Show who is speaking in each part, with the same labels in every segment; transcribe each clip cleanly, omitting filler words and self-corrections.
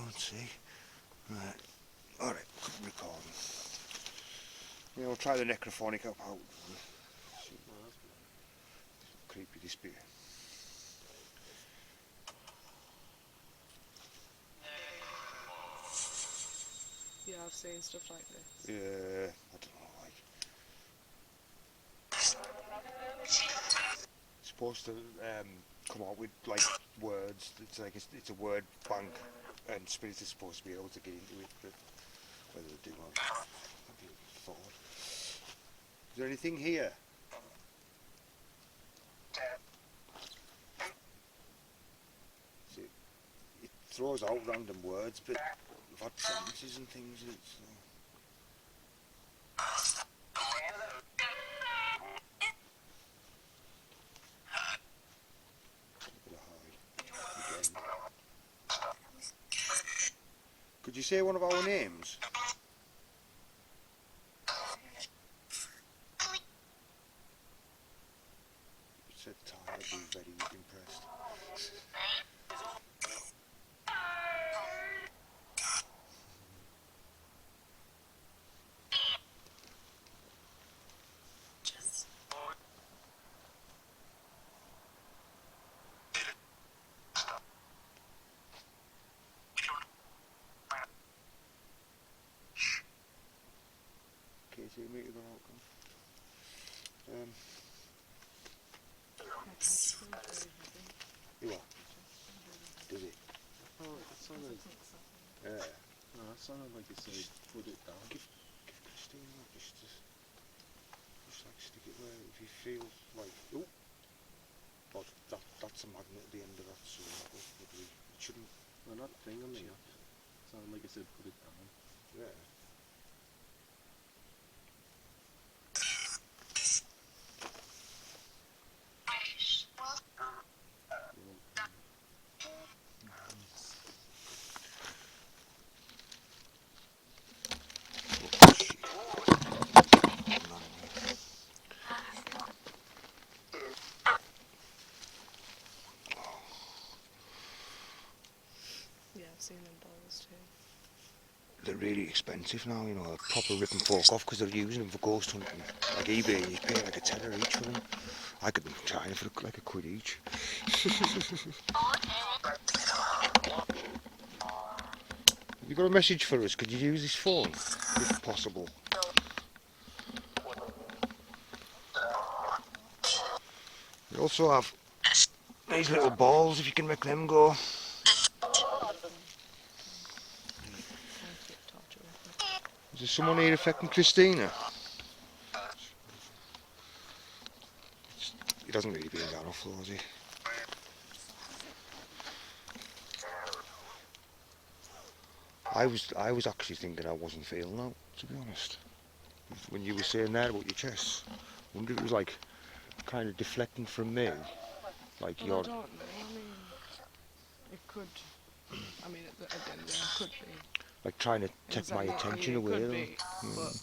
Speaker 1: can't see. Right. Alright, recording. Yeah, we'll try the necrophonic up out. Creepy this bit.
Speaker 2: Yeah, I've seen stuff like this.
Speaker 1: Yeah, I don't know, like. It's supposed to come out with like words. It's like it's a word bank, and spirits are supposed to be able to get into it, but whether they do or not, I've been thought. Is there anything here? See, it throws out random words, but we've had sentences and things in it, so. Could you say one of our names? It said Ty, I'd be very impressed. Okay, so you make it go out. You are? Does it?
Speaker 3: Oh, it sounded...
Speaker 1: Yeah.
Speaker 3: No, it sounded like you said put it down.
Speaker 1: Give Christina that, just like stick it where, if you feel like, oh, but that's a magnet at the end of that, so it shouldn't...
Speaker 3: No, not finger me up. It sounded like you said put it down.
Speaker 1: Yeah.
Speaker 2: Yeah, I've seen them dolls too.
Speaker 1: They're really expensive now, you know, they're proper ripping folk off because they're using them for ghost hunting. Like eBay, you pay like $10 each for them. I could them China for like £1 each. Have you got a message for us? Could you use this phone, if possible? We also have these little balls, if you can make them go. Is there someone here affecting Christina? He doesn't really been down off though, has he? I was actually thinking I wasn't feeling out, to be honest. When you were saying that about your chest, I wonder if it was like kind of deflecting from me. Like
Speaker 2: well,
Speaker 1: you're...
Speaker 2: I don't know, I mean, it could, I mean, at the end of the day, it could be.
Speaker 1: Like trying to take my attention away
Speaker 2: could
Speaker 1: though.
Speaker 2: be, but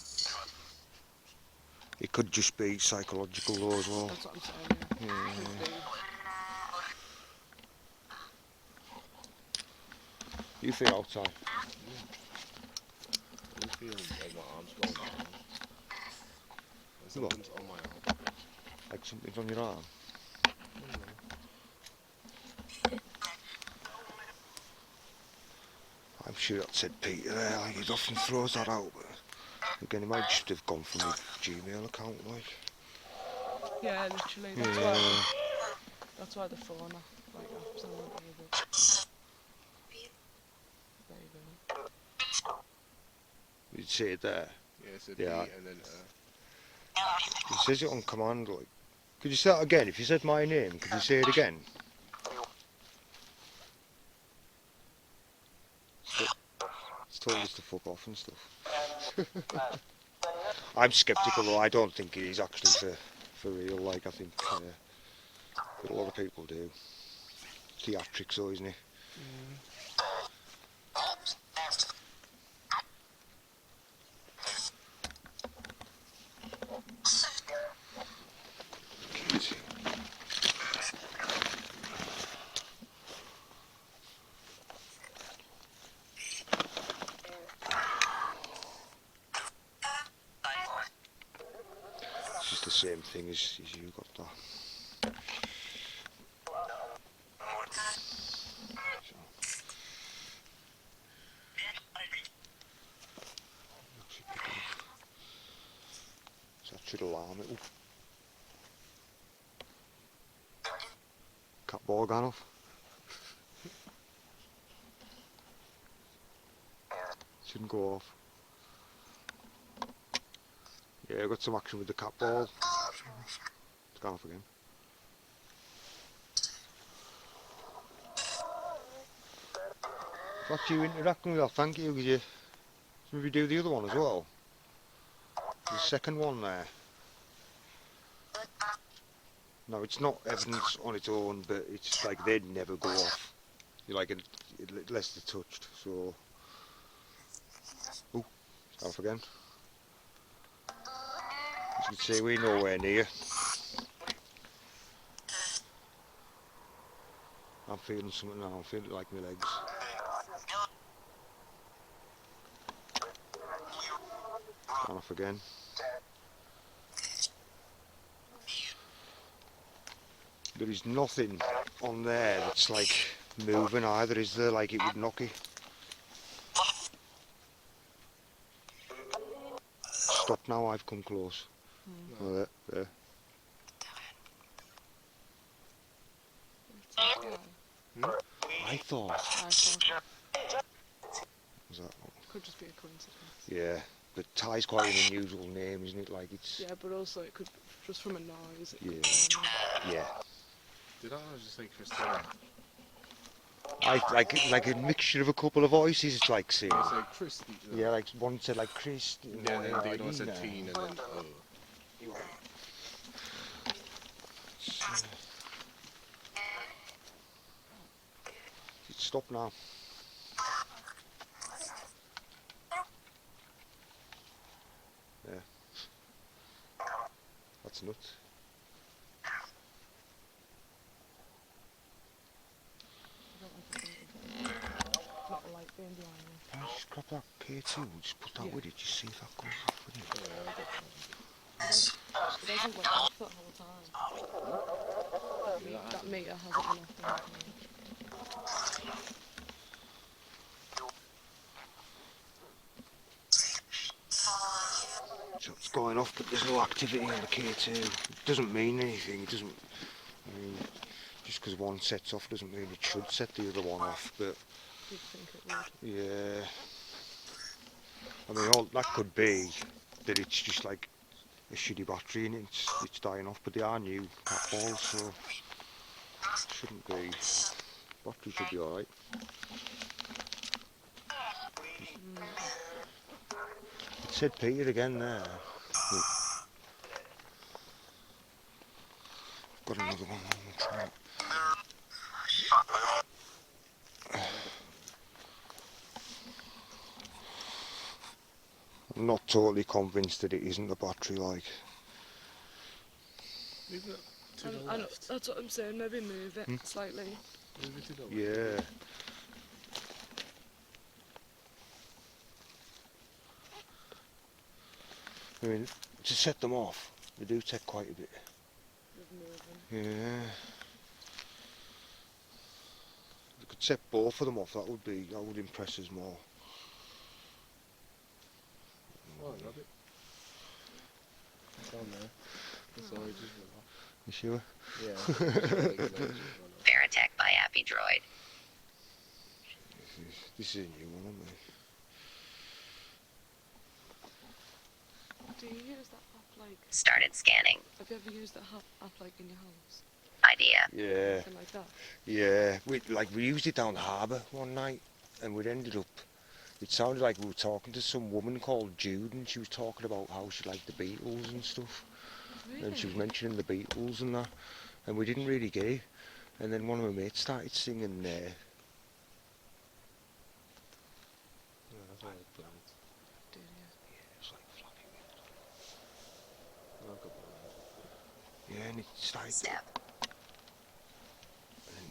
Speaker 1: it could just be psychological though as well.
Speaker 2: that's what I'm saying, yeah. Could be.
Speaker 1: You feel outside?
Speaker 3: I feel like my arm's going down. Something's on my arm.
Speaker 1: Like something's on your arm? I'm sure that said Peter there, like he often throws that out, but again, he might just have gone from his Gmail account, like.
Speaker 2: Yeah, literally, that's why the phone, like, apps and all that. There you go.
Speaker 1: You'd say it there?
Speaker 3: Yeah, it said
Speaker 1: yeah.
Speaker 3: P and then
Speaker 1: It says it on command, like. Could you say that again? If you said my name, could you say it again? It's told us to fuck off and stuff. I'm sceptical though, I don't think he's actually for real, like I think but a lot of people do. Theatrics though, isn't he? same thing as you got that. So. So that should alarm it. Ooh. Cat ball gone off. Shouldn't go off. Yeah, I got some action with the cat ball. It's gone off again. What you interacting with that? Thank you. Could you maybe do the other one as well? The second one there. No, it's not evidence on its own, but it's like they'd never go off. You like it unless they're touched. So, oh, it's off again. As you can see, we're nowhere near. I'm feeling something now. I'm feeling like my legs. Gone off again. There is nothing on there that's like moving either, is there? Like it would knock it. Stop now, I've come close. Oh, there. I thought. Was that?
Speaker 2: Could just be a coincidence.
Speaker 1: Yeah, but Ty's quite an unusual name, isn't it? Like it's.
Speaker 2: Yeah, but also it could just from a noise. It
Speaker 1: Yeah.
Speaker 2: could be
Speaker 1: Yeah.
Speaker 3: Did I just say Christina?
Speaker 1: I like a mixture of a couple of voices. It's like saying.
Speaker 3: I said Christy.
Speaker 1: Yeah, like one said like Christy.
Speaker 3: Yeah,
Speaker 1: one
Speaker 3: then
Speaker 1: like
Speaker 3: the other one said
Speaker 1: Nina.
Speaker 3: teen, and then
Speaker 1: Stop now. Yeah. That's nuts.
Speaker 2: not a light being behind you.
Speaker 1: Can I just grab that K2? Just put that
Speaker 2: Yeah.
Speaker 1: with it. Just see if that goes off with it.
Speaker 2: It doesn't went off that whole time. That meter hasn't been off the whole time.
Speaker 1: So it's going off, but there's no activity on the K2. It doesn't mean anything. It doesn't. I mean, just because one sets off doesn't mean it should set the other one off. But
Speaker 2: You'd think it would.
Speaker 1: yeah, I mean, all that could be that it's just like a shitty battery and it's dying off. But they are new cat balls, so shouldn't be. Battery should be alright. It said Peter again there. Got another one. We'll try it. I'm not totally convinced that it isn't a battery, like.
Speaker 3: move it to the
Speaker 2: I know,
Speaker 3: left.
Speaker 2: that's what I'm saying, maybe move it slightly.
Speaker 3: Move it to the left.
Speaker 1: Yeah. I mean, to set them off, they do take quite a bit.
Speaker 2: With moving.
Speaker 1: Yeah. If we could set both of them off, that would impress us more.
Speaker 3: Oh, I love it. It's on there. It's alright, just run off.
Speaker 1: You sure?
Speaker 3: Yeah.
Speaker 4: Paratek by Appy Droid.
Speaker 1: This is a new one, isn't it?
Speaker 2: Do you use that app like...
Speaker 4: Started scanning.
Speaker 2: Have you ever used that app like in your house?
Speaker 4: Idea.
Speaker 1: Yeah.
Speaker 2: Something like that?
Speaker 1: Yeah, we used it down the harbour one night, and we'd ended up. It sounded like we were talking to some woman called Jude, and she was talking about how she liked the Beatles and stuff.
Speaker 2: Really?
Speaker 1: And she was mentioning the Beatles and that, and we didn't really get it. And then one of my mates started singing
Speaker 3: Yeah, that's all it plays.
Speaker 2: Do you?
Speaker 1: yeah, it's like flappy.
Speaker 3: I'll go back.
Speaker 1: Yeah, and it started.
Speaker 4: Step.
Speaker 1: And then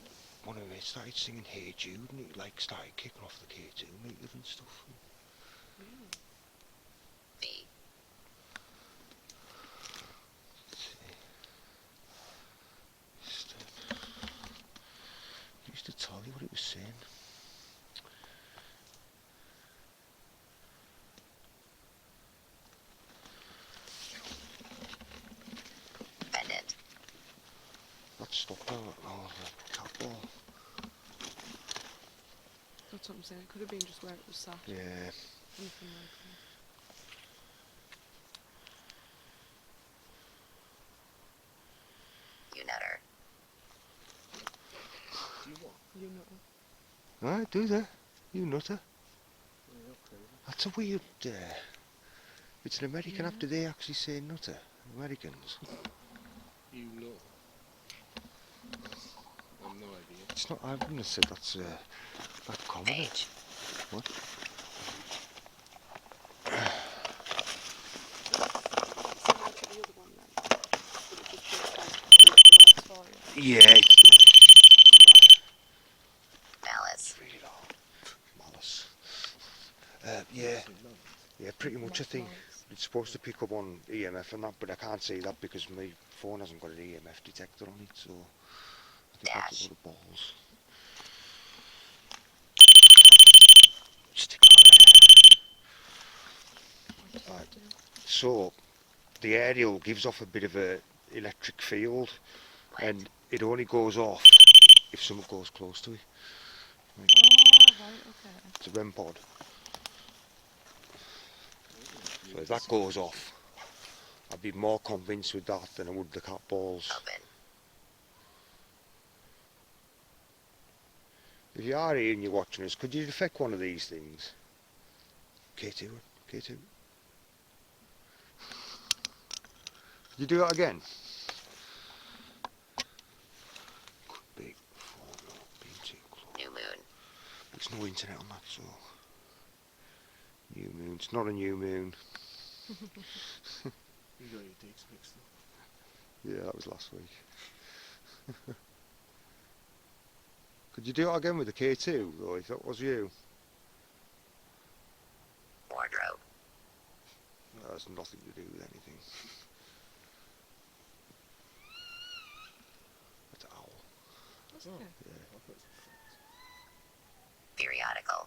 Speaker 1: one of my mates started singing Hey Jude, and it like started kicking off the K2 meters and stuff.
Speaker 4: B.
Speaker 2: That's what I'm saying. It could have been just where it was sat.
Speaker 1: Yeah.
Speaker 2: Anything like that.
Speaker 4: You nutter.
Speaker 3: Do you what?
Speaker 2: You know.
Speaker 1: Alright, do that. You nutter.
Speaker 3: Yeah, you're crazy.
Speaker 1: That's a weird... it's an American
Speaker 2: Yeah.
Speaker 1: after they actually say nutter. Americans.
Speaker 3: You know. I've no idea.
Speaker 1: It's not... I wouldn't have said that's that common.
Speaker 4: Age.
Speaker 1: What?
Speaker 2: So look at the other one then. Would it just be like that's for you?
Speaker 1: Yeah, it's
Speaker 4: Malice.
Speaker 1: really long. Malice. Yeah, yeah, pretty much I think. It's supposed to pick up on EMF and that, but I can't say that because my phone hasn't got an EMF detector on it, so I think that's a
Speaker 4: Dash.
Speaker 1: lot of balls. Stick
Speaker 2: What does
Speaker 1: Right.
Speaker 2: that do?
Speaker 1: So, the aerial gives off a bit of a electric field, and it only goes off if someone goes close to it. Right.
Speaker 2: Oh, right, okay.
Speaker 1: It's a REM pod. So if that goes off, I'd be more convinced with that than I would the cat balls.
Speaker 4: Open.
Speaker 1: If you are here and you're watching us, could you detect one of these things? K2, K2. Could you do that again? Could be being too close.
Speaker 4: New moon.
Speaker 1: There's no internet on that, so... New moon. It's not a new moon.
Speaker 3: You got your dates mixed up.
Speaker 1: Yeah, that was last week. Could you do it again with the K2, though, if that was you?
Speaker 4: Wardrobe.
Speaker 1: That has nothing to do with anything. That's an owl.
Speaker 2: That's
Speaker 3: Oh.
Speaker 2: okay.
Speaker 1: Yeah.
Speaker 3: I thought it was a fox.
Speaker 4: Periodical.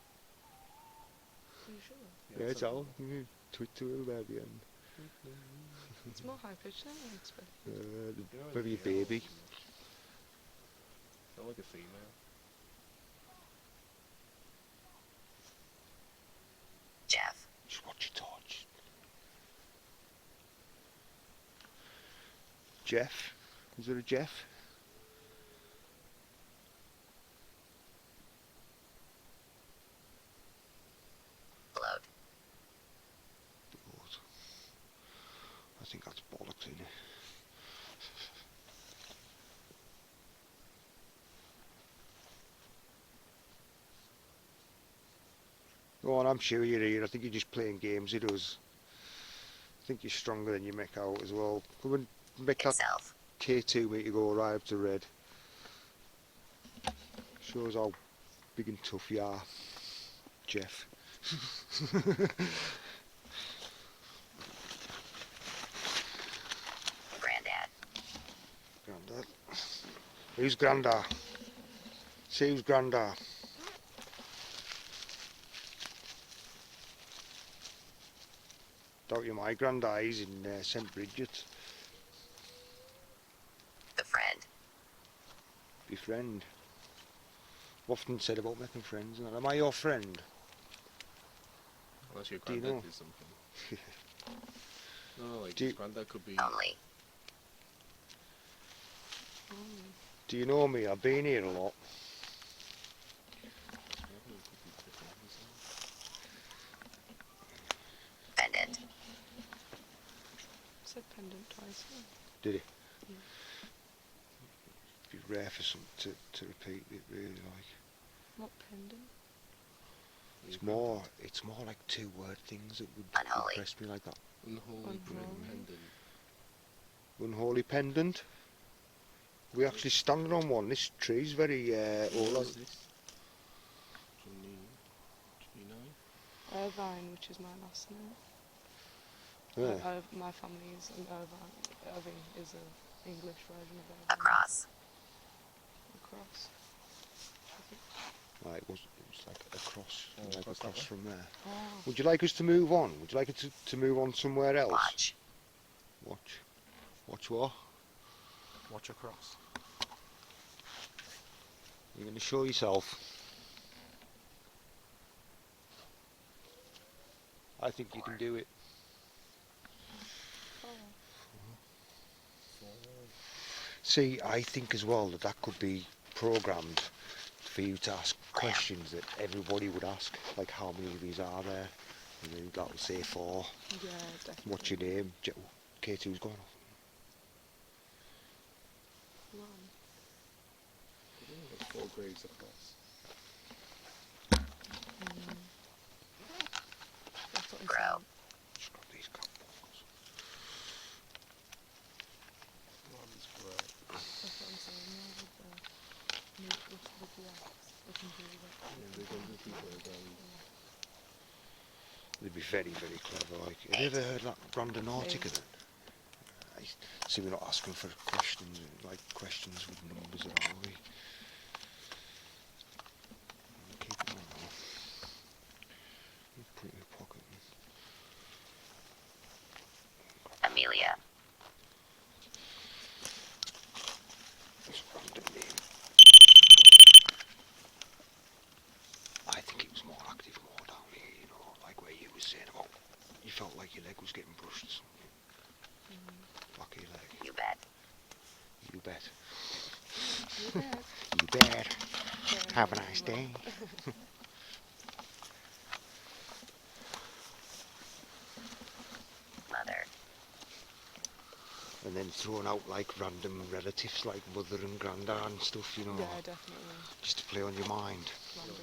Speaker 2: Are you sure?
Speaker 1: Yeah, it's owl. Tweet to it at the end.
Speaker 2: It's more high pitched than I expected.
Speaker 1: Maybe a baby.
Speaker 3: Sound like a female.
Speaker 4: Jeff.
Speaker 1: Just watch your torch. Jeff? Is there a Jeff?
Speaker 4: Float.
Speaker 1: Lord. I think that's bollocks, isn't it? Go on, I'm sure you're here. I think you're just playing games with us. I think you're stronger than you make out as well. Come and make that
Speaker 4: Itself.
Speaker 1: K2 make you go right up to red. Shows how big and tough you are, Jeff.
Speaker 4: Granddad.
Speaker 1: Grandad. Who's Grandad? Say who's Grandad. Doubt you my Grandad, he's in St Bridget.
Speaker 4: The friend.
Speaker 1: Be friend. Often said about making friends, and am I your friend?
Speaker 3: Unless your
Speaker 1: Do you
Speaker 3: granddad
Speaker 1: know?
Speaker 3: did something. No, like
Speaker 1: Do
Speaker 3: his
Speaker 1: you-
Speaker 3: granddad could be.
Speaker 4: Only.
Speaker 1: Do you know me? I've been here a lot.
Speaker 4: Pendant.
Speaker 2: Said pendant twice. Yeah.
Speaker 1: Did it?
Speaker 2: Yeah.
Speaker 1: It'd be rare for some to repeat it, really, like.
Speaker 2: What pendant?
Speaker 1: It's more like two word things that would
Speaker 4: Unholy.
Speaker 1: impress me like that.
Speaker 3: Unholy
Speaker 2: Unholy.
Speaker 3: pendant.
Speaker 1: Unholy pendant. We're actually standing on one. This tree's very old.
Speaker 3: What is this? 29?
Speaker 2: Irvine, which is my last name.
Speaker 1: Yeah.
Speaker 2: My family is an Irvine. Irving is an English version of Irvine.
Speaker 4: Across.
Speaker 2: Across. I think.
Speaker 1: Right, it was like across,
Speaker 3: Oh,
Speaker 1: like
Speaker 3: across
Speaker 1: across
Speaker 3: that
Speaker 1: from there.
Speaker 2: Oh.
Speaker 1: Would you like us to move on? Would you like us to move on somewhere else?
Speaker 4: Watch.
Speaker 1: Watch. Watch what?
Speaker 3: Watch across.
Speaker 1: You're going to show yourself. I think you can do it.
Speaker 2: Oh,
Speaker 1: See, I think as well that could be programmed for you to ask questions that everybody would ask, like how many of these are there? And then that will say 4.
Speaker 2: yeah, definitely.
Speaker 1: What's your name? Katie, who's going off?
Speaker 2: Mum.
Speaker 3: There's 4 graves across.
Speaker 2: That's what I'm
Speaker 4: Bro.
Speaker 2: saying.
Speaker 1: Just grab these cupboards.
Speaker 3: Mum's grave.
Speaker 2: That's what I'm saying. Yeah, with the axe, they can do that.
Speaker 3: Yeah, they can do people again.
Speaker 1: They'd be very, very clever. Like, have you ever heard that Randonautica then? See, we're not asking for questions, like questions with numbers at all, are we? Keep it on now. Put it in your pocket.
Speaker 4: Amelia.
Speaker 1: It's a random name. I think it was more active more down here, you know, like where you were saying about you felt like your leg was getting brushed or something. Back of your leg.
Speaker 4: You bet.
Speaker 1: You bet.
Speaker 2: You bet.
Speaker 1: You bet.
Speaker 2: Yeah,
Speaker 1: Have a nice day.
Speaker 4: Mother.
Speaker 1: And then throwing out like random relatives like mother and granddad and stuff, you know,
Speaker 2: Yeah, definitely.
Speaker 1: just to play on your mind.
Speaker 2: Random